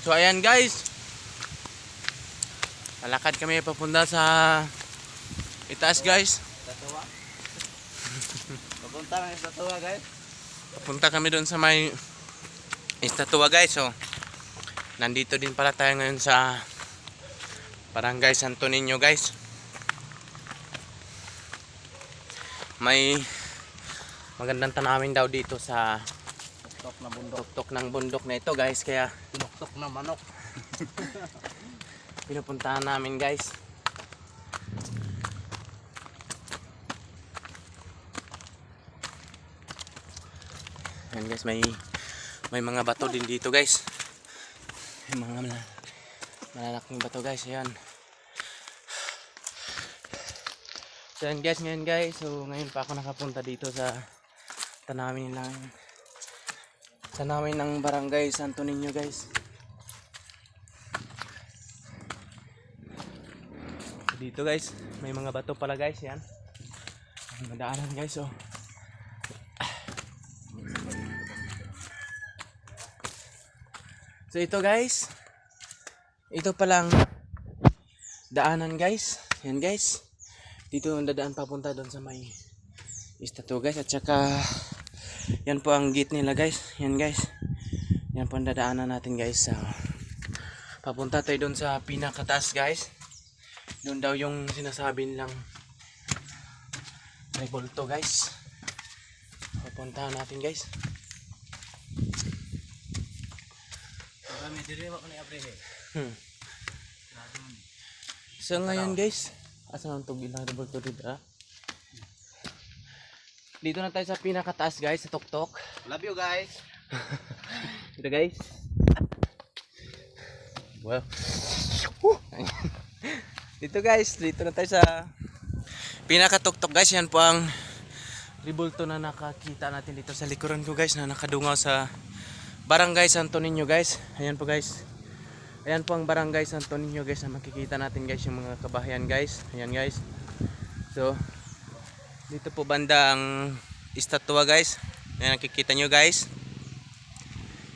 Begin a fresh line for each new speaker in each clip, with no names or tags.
So ayan guys, lalakad kami papunta sa itaas guys.
Tatawa. Papunta na sa tatawa guys.
Papunta kami doon sa may Estatua guys. So nandito din pala tayo ngayon sa Barangay Santo Niño guys. May magandang tanawin daw dito sa
Tuktok na bundok.
tuktok ng bundok na ito guys, kaya
Tuktok na manok.
pinupuntahan namin guys. Ayan guys, may mga bato din dito guys. May mga malalaking bato guys. Ayan. So ayan guys, ngayon guys. So ngayon pa ako nakapunta dito sa tanawin ng Barangay Santo Niño guys. So, dito guys, may mga bato pala guys. Yan. May madaanan guys. So So ito guys, ito palang daanan guys. Yan guys, dito ang dadaan papunta doon sa may estatua guys. At saka yan po ang gate nila guys. Yan guys, yan po ang dadaanan natin guys. So, papunta tayo doon sa pinakataas guys. Doon daw yung sinasabi nilang may bulto guys. Papuntahan natin guys.
Kami diri mo ni aprehe.
So ngayon guys, asa nang tubig na bulto dito ah? Dito na tayo sa pinakataas guys, sa tuktok.
Love you guys.
Dito guys. Wow. Dito guys, dito na tayo sa pinakatuktok guys. Yan po ang ribulto na nakakita natin dito sa likuran ko guys, na nakadungaw sa Barangay Santo Niño guys. Ayan po guys. Ayan po ang Barangay Santo Niño guys, na makikita natin guys yung mga kabahayan guys. Ayan guys. So dito po banda ang estatwa guys. Ayan, nakikita nyo guys.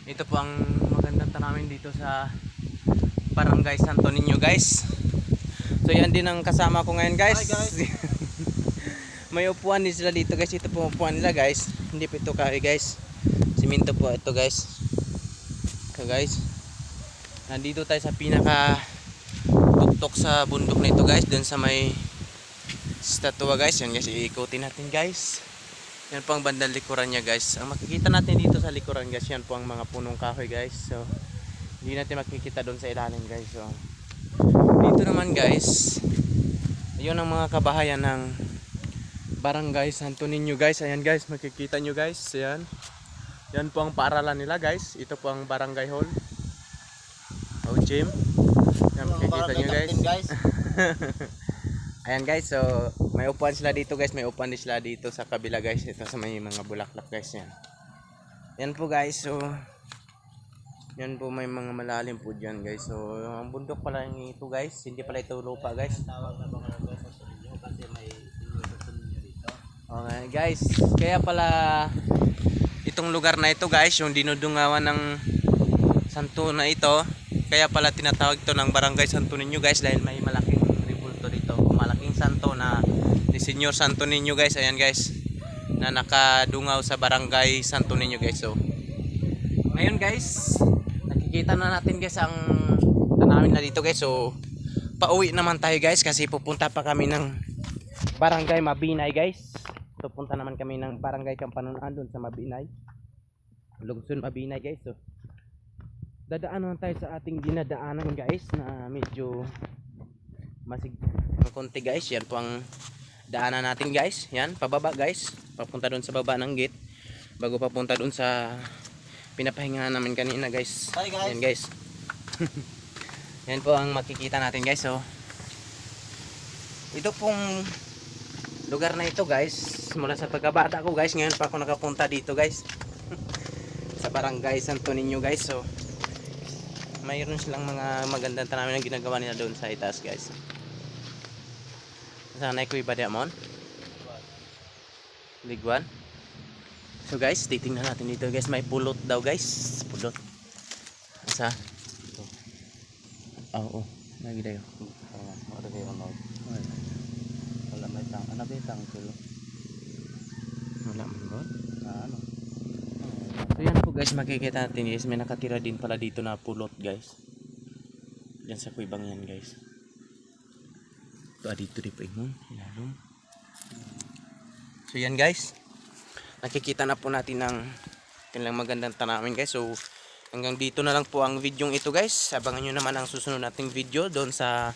Ito po ang magandang tanawin dito sa Barangay Santo Niño guys. So yan din ang kasama ko ngayon guys.
Hi guys.
May upuan din sila dito guys. Ito po upuan nila guys. Hindi po ito kahoy guys. Siminto po ito guys. So guys, nandito tayo sa pinaka tuktok sa bundok na ito guys. Doon sa may statua guys. Yan guys, iikutin natin guys. Yan po ang bandang likuran niya guys. Ang makikita natin dito sa likuran guys, yan po ang mga punong kahoy guys. So hindi natin makikita doon sa ilalim guys. So dito naman guys, ayun ang mga kabahayan ng Barangay Santo Niño guys. Ayan guys, makikita nyo guys. Ayan. Yan po ang paaralan nila guys. Ito po ang barangay hall o gym. Yan, makikita nyo guys. Ayan guys, so may upuan sila dito guys. May upuan din sila dito sa kabila guys. Ito sa may mga bulaklak guys. Yan. Yan po guys. So yan po, may mga malalim po dyan guys. So ang bundok pala yung ito guys. Hindi pala ito lupa guys.
Tawag na Barangay Santo Niño kasi may Santo Niño dito.
Okay guys, kaya pala itong lugar na ito guys, yung dinudungawan ng santo na ito, kaya pala tinatawag ito ng Barangay Santo Niño guys, dahil may malaking ribulto dito, malaking santo na ni Senyor Santo Niño guys. Ayan guys, na nakadungaw sa Barangay Santo Niño guys. So ngayon guys, nakikita na natin guys ang tanawin na dito guys. So pauwi naman tayo guys, kasi pupunta pa kami ng Barangay Mabinay guys. Pupunta naman kami ng Barangay Kampanunan doon sa Mabinay, Lungsod Mabinay guys. So dadaan naman tayo sa ating dinadaanan guys, na medyo konti guys. Yan po ang daanan natin guys. Yan, pababa guys, papunta doon sa baba ng gate, bago papunta doon sa pinapahingahan namin kanina guys.
Hi guys.
Yan guys. Yan po ang makikita natin guys. So ito pong lugar na ito guys, mula sa pagkabata ko guys, ngayon pa ako nakapunta dito guys. Sa Barangay Santo Niño guys. So mayroon silang mga magandang tanawin na ginagawa nila doon sa itaas guys. Sana ko ibada mon Liguan. So guys, titingnan natin dito guys, may pulot daw guys. Pulot. Asa? Ito. Oo, lagi dayo.
Wala kayo ano. Wala may tang. Ano ba yung tangkil?
Wala man ba?
Ano?
So yan po guys, makikita natin guys, may nakatira din pala dito na pulot guys. Yan sa kuibang yan guys. Ito dito di pa ingon, ilalong. So yan guys, nakikita na po natin ng kanilang magandang tanawin guys. So hanggang dito na lang po ang video ito guys. Abangan nyo naman ang susunod nating video doon sa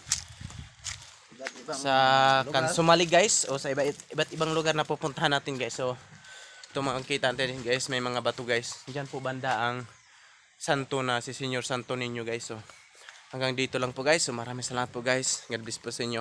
Kansumali guys, o sa iba't ibang lugar na pupuntahan natin guys. So ito makikita natin guys, may mga bato guys. Diyan po banda ang santo na si Senyor Santo Niño guys. So hanggang dito lang po guys. So maraming salamat po guys. God bless po sa inyo.